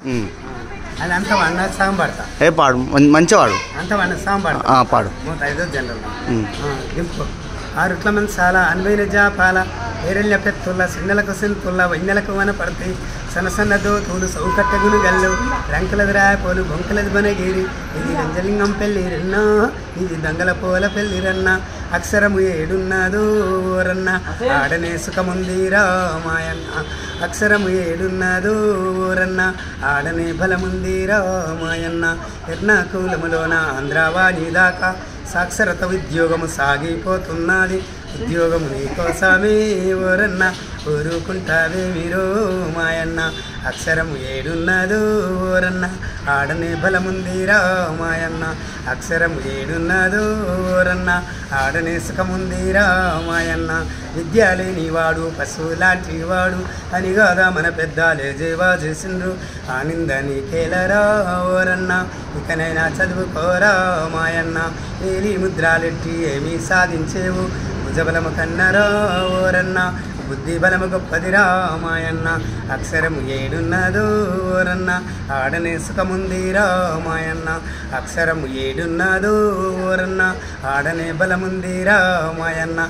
అది అంత one song పాడతా. ఏ పాడు మంచిగా పాడు. అంత వన్ సాంగ్ పాడతా. పాడు. 35 జనరల్ దింపు 6 ఇట్ల మంది చాలా అనుభైన జాపాల ఏరెళ్ళ పెత్తుల్ల సిన్నెలకు సింతుల్ల వన్నెలకు వన పడతాయి సన్న దోతులు సౌకట్టగును గల్లు రంకులది రాయపోలు బొంకలది బనగిరి ఇది రంజలింగం పెళ్ళిరన్నా ఇది దంగల పోల పెళ్ళిరన్నా అక్షరము ఏడున్నదో ఓరన్న ఆడనే సుఖముందిరా మాయన్న అక్షరము ఏడున్నదో ఓరన్న ఆడనే బలముందిరా మాయన్న ఎర్నాకులములోన ఆంధ్రావాణి దాకా సాక్షరత ఉద్యోగము సాగిపోతున్నది ఉద్యోగము నీకోసమే ఓరన్న ఊరుకుంటావే మీరు మాయన్న అక్షరము ఏడున్నదో ఓరన్న ఆడనే బలముందిరా మాయన్న అక్షరము ఏడున్నదో ఓరన్న ఆడనే సుఖముందిరా మాయన్న విద్య లేనివాడు పశువు లాంటి వాడు అని కాదా మన పెద్దాలే జేవా చేసిండ్రు ఆనంద నీకేలరా ఓరన్న ఇకనైనా చదువుకోరా మాయన్న వేలి ముద్రాలెట్టి ఏమీ సాధించేవు భుజబలము కన్నరా ఓరన్న బుద్ధి బలము గొప్పదిరా మాయన్న అక్షరము ఏడున్నదో ఓరన్న ఆడనే సుఖముందిరా మాయన్న అక్షరము ఏడున్నదో ఓరన్న ఆడనే బలముందిరా మాయన్న.